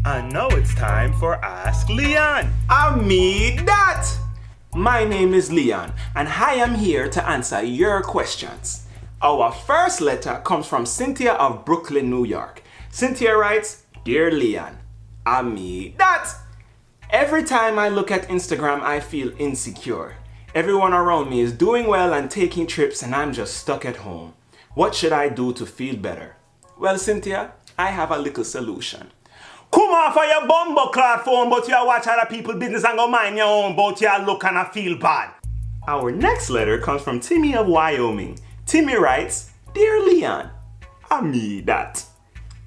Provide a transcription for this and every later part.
And now it's time for Ask Leon. I mean that! My name is Leon, and I am here to answer your questions. Our first letter comes from Cynthia of Brooklyn, New York. Cynthia writes, Dear Leon, I mean that! Every time I look at Instagram, I feel insecure. Everyone around me is doing well and taking trips, and I'm just stuck at home. What should I do to feel better? Well, Cynthia, I have a little solution. Come off of your bumbo-clad phone, but you watch other people's business and go mind your own, but you look and I feel bad. Our next letter comes from Timmy of Wyoming. Timmy writes, Dear Leon, I mean that.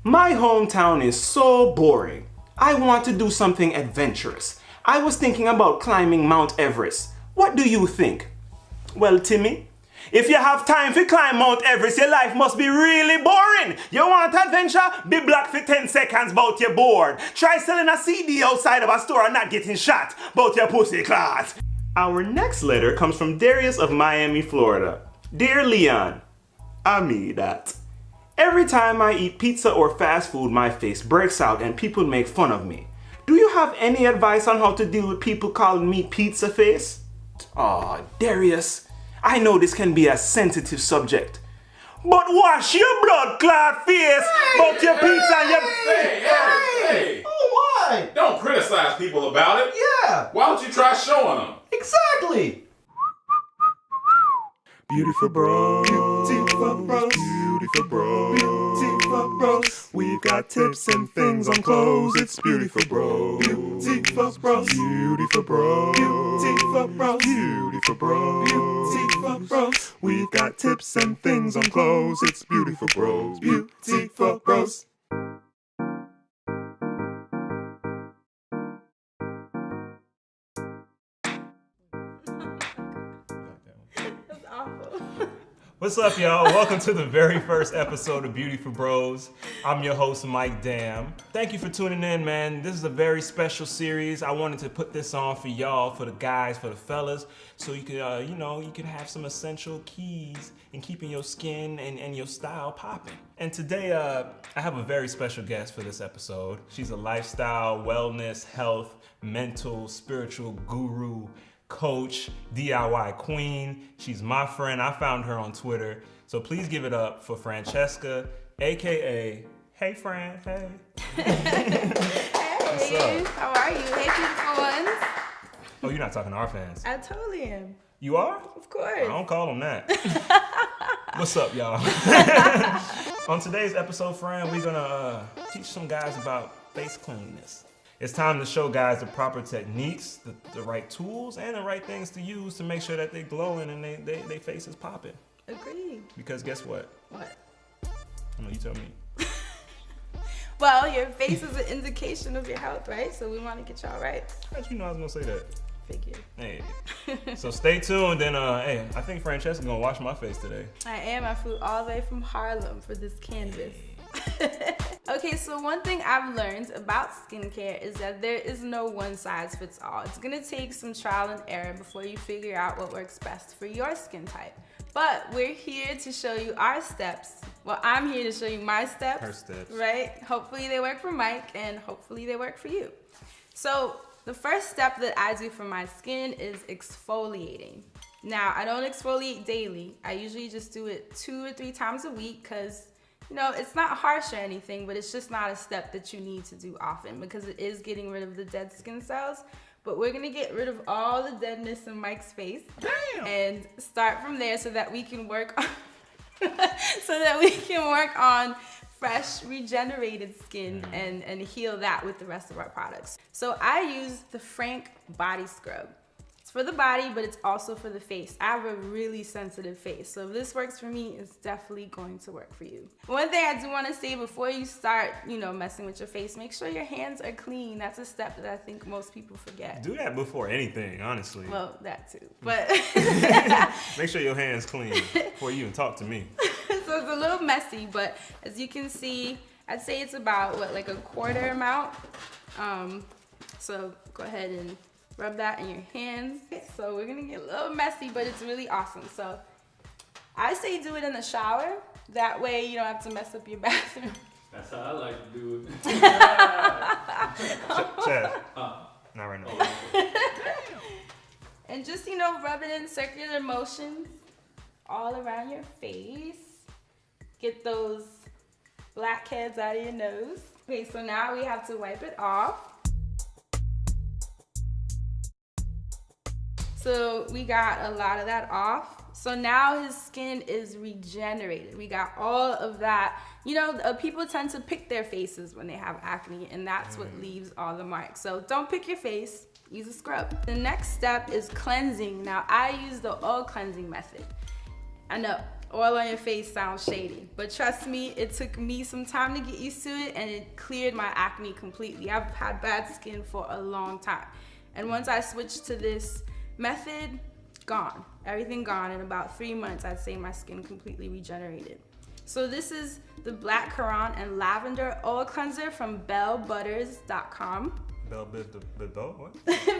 My hometown is so boring. I want to do something adventurous. I was thinking about climbing Mount Everest. What do you think? Well, Timmy, if you have time to climb Mount Everest, your life must be really boring. You want adventure? Be black for 10 seconds but you're bored. Try selling a CD outside of a store and not getting shot but your pussy class. Our next letter comes from Darius of Miami, Florida. Dear Leon, I mean that. Every time I eat pizza or fast food, my face breaks out and people make fun of me. Do you have any advice on how to deal with people calling me pizza face? Aw, Darius, I know this can be a sensitive subject. But wash your blood clot face about your pizza and your... Hey! Oh, why? Don't criticize people about it. Yeah, Why don't you try showing them? exactly. Beautiful bros, Beautiful bros, beautiful bros, beautiful bros. We've got tips and things on clothes. It's beautiful bros, Beautiful bros, beautiful bros, beautiful bros, beautiful bros, beautiful bros, We've got tips and things on clothes. It's beautiful bros, beautiful bros. That's awful. What's up, y'all? Welcome to the very first episode of Beauty for Bros. I'm your host, Mike Dam. Thank you for tuning in, man. This is a very special series. I wanted to put this on for y'all, for the guys, for the fellas, so you could, you can have some essential keys in keeping your skin and your style popping. And today, I have a very special guest for this episode. She's a lifestyle, wellness, health, mental, spiritual guru, coach, DIY queen. She's my friend. I found her on Twitter. So please give it up for Francesca, AKA Hey Fran, hey. Hey, up? how are you? Hey, beautiful ones. Oh, you're not talking to our fans. I totally am. You are? Of course. I don't call them that. What's up, y'all? On today's episode, Fran, we're gonna teach some guys about face cleanliness. It's time to show guys the proper techniques, the right tools, and the right things to use to make sure that they're glowing and they face is popping. Agreed. Because guess what? What? I know you tell me. Well, your face is an indication of your health, right? So we want to get y'all right. How'd you know I was gonna say that? Figure. Hey. So stay tuned and hey, I think Francesca's gonna wash my face today. I am. I flew all the way from Harlem for this canvas. Okay, so one thing I've learned about skincare is that there is no one size fits all. It's gonna take some trial and error before you figure out what works best for your skin type. But we're here to show you our steps. Well, I'm here to show you my steps. Her steps. Right? Hopefully they work for Mike and hopefully they work for you. So the first step that I do for my skin is exfoliating. Now, I don't exfoliate daily. I usually just do it 2 or 3 times a week because it's not harsh or anything, but it's just not a step that you need to do often because it is getting rid of the dead skin cells. But we're gonna get rid of all the deadness in Mike's face. Damn. And start from there so that we can work on fresh, regenerated skin and heal that with the rest of our products. So I use the Frank Body Scrub. It's for the body, but it's also for the face. I have a really sensitive face, so if this works for me, it's definitely going to work for you. One thing I do want to say before you start, messing with your face, make sure your hands are clean. That's a step that I think most people forget. Do that before anything, honestly. Well, that too, but Make sure your hands clean before you even talk to me. So it's a little messy, but as you can see, I'd say it's about like a quarter amount. So go ahead and rub that in your hands. So we're gonna get a little messy, but it's really awesome. So I say do it in the shower. That way you don't have to mess up your bathroom. That's how I like to do it. Chad. Not right now. And just, you know, rub it in circular motions all around your face. Get those blackheads out of your nose. Okay, so now we have to wipe it off. So we got a lot of that off. So now his skin is regenerated. We got all of that. You know, people tend to pick their faces when they have acne, and that's what leaves all the marks. So don't pick your face, use a scrub. The next step is cleansing. Now I use the oil cleansing method. I know, oil on your face sounds shady, but trust me, it took me some time to get used to it, and it cleared my acne completely. I've had bad skin for a long time. And once I switched to this method, gone. Everything gone. In about 3 months, I'd say my skin completely regenerated. So this is the Black Currant and Lavender Oil Cleanser from bellbutters.com. What?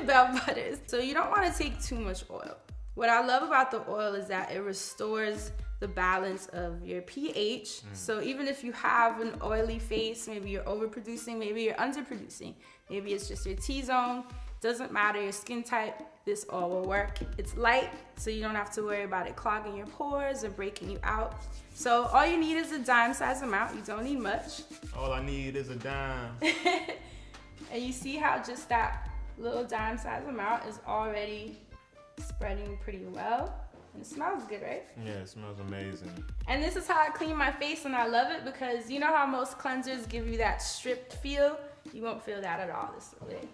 Bell Butters. So you don't want to take too much oil. What I love about the oil is that it restores the balance of your pH. So even if you have an oily face, maybe you're overproducing, maybe you're underproducing, maybe it's just your T-zone, doesn't matter your skin type, this oil will work. It's light, so you don't have to worry about it clogging your pores or breaking you out. So all you need is a dime size amount. You don't need much. All I need is a dime. And you see how just that little dime size amount is already spreading pretty well. And it smells good, right? Yeah, it smells amazing. And this is how I clean my face, and I love it because you know how most cleansers give you that stripped feel? You won't feel that at all this way.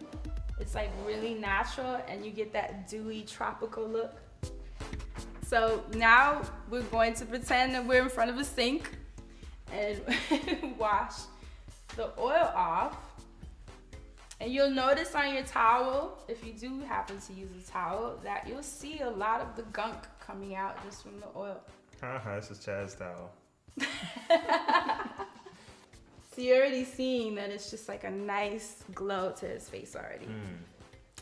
It's like really natural, and you get that dewy tropical look. So now we're going to pretend that we're in front of a sink and wash the oil off. And you'll notice on your towel, if you do happen to use a towel, that you'll see a lot of the gunk coming out just from the oil. This is Chad's towel. So you're already seeing that it's just like a nice glow to his face already.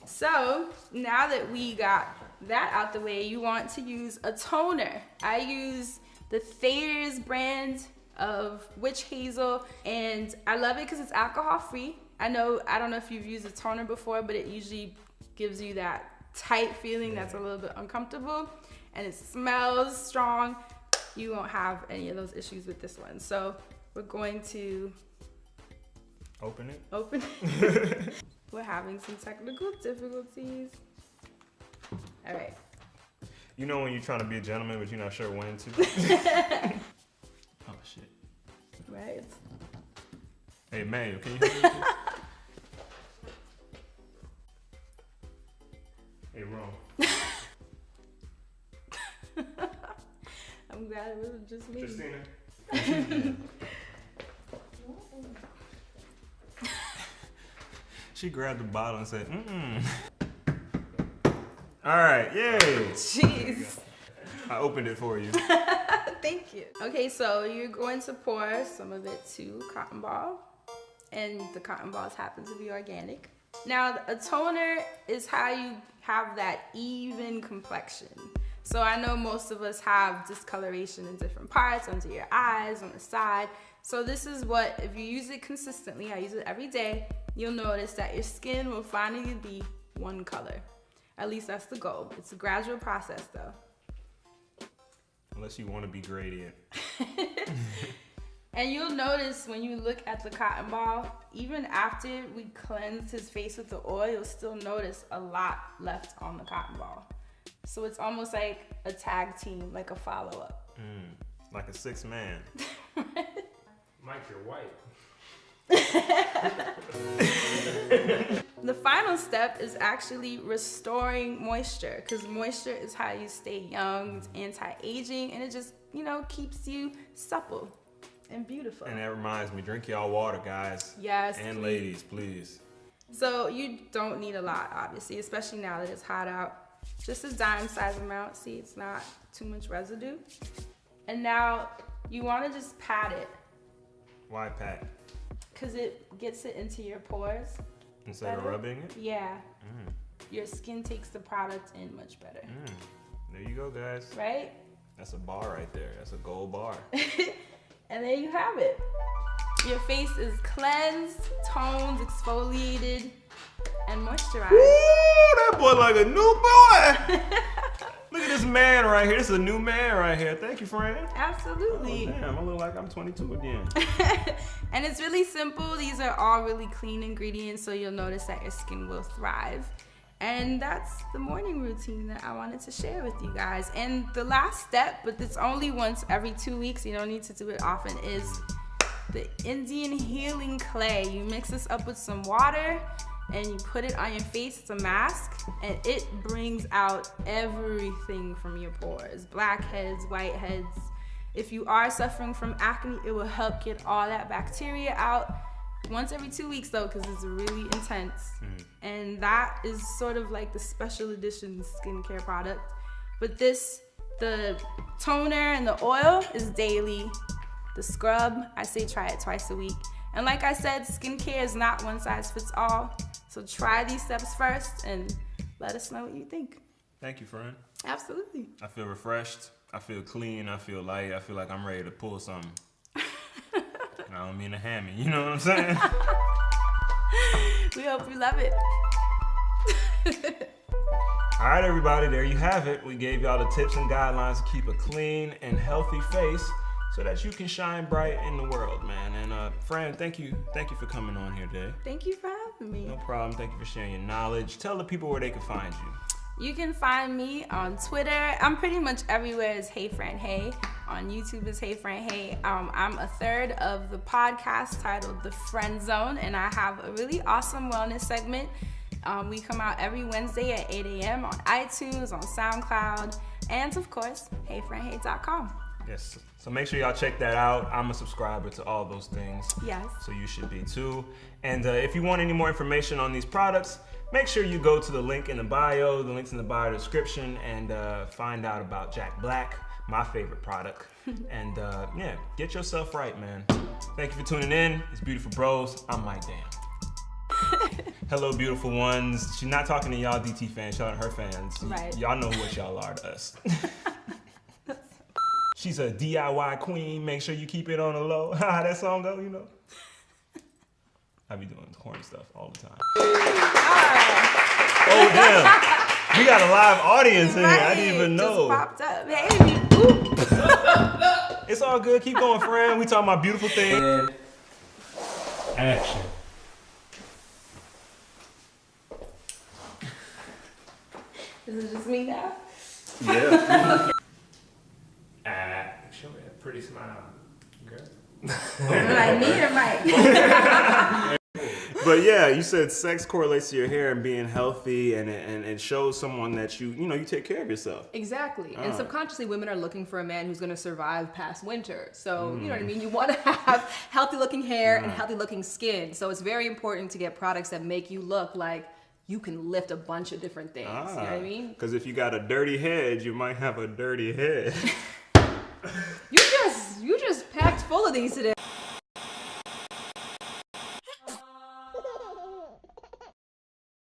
So now that we got that out the way, you want to use a toner. I use the Thayer's brand of Witch Hazel, and I love it because it's alcohol free. I don't know if you've used a toner before, but it usually gives you that tight feeling that's a little bit uncomfortable, and it smells strong. You won't have any of those issues with this one. So we're going to open it. We're having some technical difficulties. All right. You know when you're trying to be a gentleman, but you're not sure when to. Oh shit. Right. Hey man, can you hear me? Hey Ron. I'm glad it wasn't just me. Christina. She grabbed the bottle and said, All right, yay. Jeez. I opened it for you. Thank you. Okay, so you're going to pour some of it to cotton ball, and the cotton balls happen to be organic. Now, a toner is how you have that even complexion. So I know most of us have discoloration in different parts, under your eyes, on the side. So this is what, if you use it consistently, I use it every day, you'll notice that your skin will finally be one color. At least that's the goal. It's a gradual process though. Unless you want to be gradient. And you'll notice when you look at the cotton ball, even after we cleansed his face with the oil, you'll still notice a lot left on the cotton ball. So it's almost like a tag team, like a follow-up. Like a 6 man. Mike, you're white. The final step is actually restoring moisture, because moisture is how you stay young, it's anti-aging, and it just, you know, keeps you supple and beautiful. And that reminds me, drink y'all water, guys. Yes, And please. ladies, please. So you don't need a lot, obviously, especially now that it's hot out. Just a dime size amount. See, it's not too much residue. And now you want to just pat it, Why pat? because it gets it into your pores. Instead of Better? rubbing it? Yeah. Your skin takes the product in much better. There you go, guys. Right? That's a bar right there. That's a gold bar. And there you have it. your face is cleansed, toned, exfoliated, and moisturized. Ooh, that boy like a new boy. Look at this man right here. This is a new man right here. Thank you, friend. Absolutely. Oh, damn, I look like I'm 22 again. And it's really simple. These are all really clean ingredients, so you'll notice that your skin will thrive. And that's the morning routine that I wanted to share with you guys. And the last step, but it's only once every 2 weeks, you don't need to do it often, is the Indian healing clay. You mix this up with some water and you put it on your face. It's a mask, and it brings out everything from your pores. Blackheads, whiteheads. If you are suffering from acne, it will help get all that bacteria out. Once every 2 weeks though, because it's really intense. And that is sort of like the special edition skincare product. But this, the toner and the oil is daily. The scrub, I say try it twice a week. And like I said, skincare is not one size fits all. So try these steps first and let us know what you think. Thank you, friend. Absolutely. I feel refreshed. I feel clean. I feel light. I feel like I'm ready to pull something. I don't mean a hammy, you know what I'm saying? We hope you love it. All right, everybody, there you have it. We gave y'all the tips and guidelines to keep a clean and healthy face so that you can shine bright in the world, man. And friend, thank you for coming on here today. Thank you for having me. No problem. Thank you for sharing your knowledge. Tell the people where they can find you. You can find me on Twitter. I'm pretty much everywhere as Hey Fran Hey. On YouTube is Hey Fran Hey. I'm a third of the podcast titled The Friend Zone, and I have a really awesome wellness segment. We come out every Wednesday at 8 a.m. on iTunes, on SoundCloud, and of course, HeyFranHey.com. Yes. So make sure y'all check that out. I'm a subscriber to all those things. Yes. So you should be too. And if you want any more information on these products, make sure you go to the link in the bio, the links in the bio description, and find out about Jack Black, my favorite product. And yeah, get yourself right, man. Thank you for tuning in. It's Beautiful Bros. I'm Mike Dam. Hello, beautiful ones. She's not talking to y'all DT fans, she's talking to her fans. Right. Y'all know what y'all are to us. She's a DIY queen. Make sure you keep it on the low. How that song go, you know? I be doing corny stuff all the time. Oh, damn. We got a live audience in here. I didn't even know. Just popped up. Hey, ooh. It's all good. Keep going, friend. We talking about beautiful things. And action. Is it just me now? Yeah. Show me that pretty smile, girl. Like me or Mike? But yeah, you said sex correlates to your hair and being healthy, and it shows someone that you take care of yourself. Exactly. And subconsciously, women are looking for a man who's going to survive past winter. So, you know what I mean? You want to have healthy looking hair and healthy looking skin. So it's very important to get products that make you look like you can lift a bunch of different things. You know what I mean? Because if you got a dirty head, you might have a dirty head. You just packed full of these today.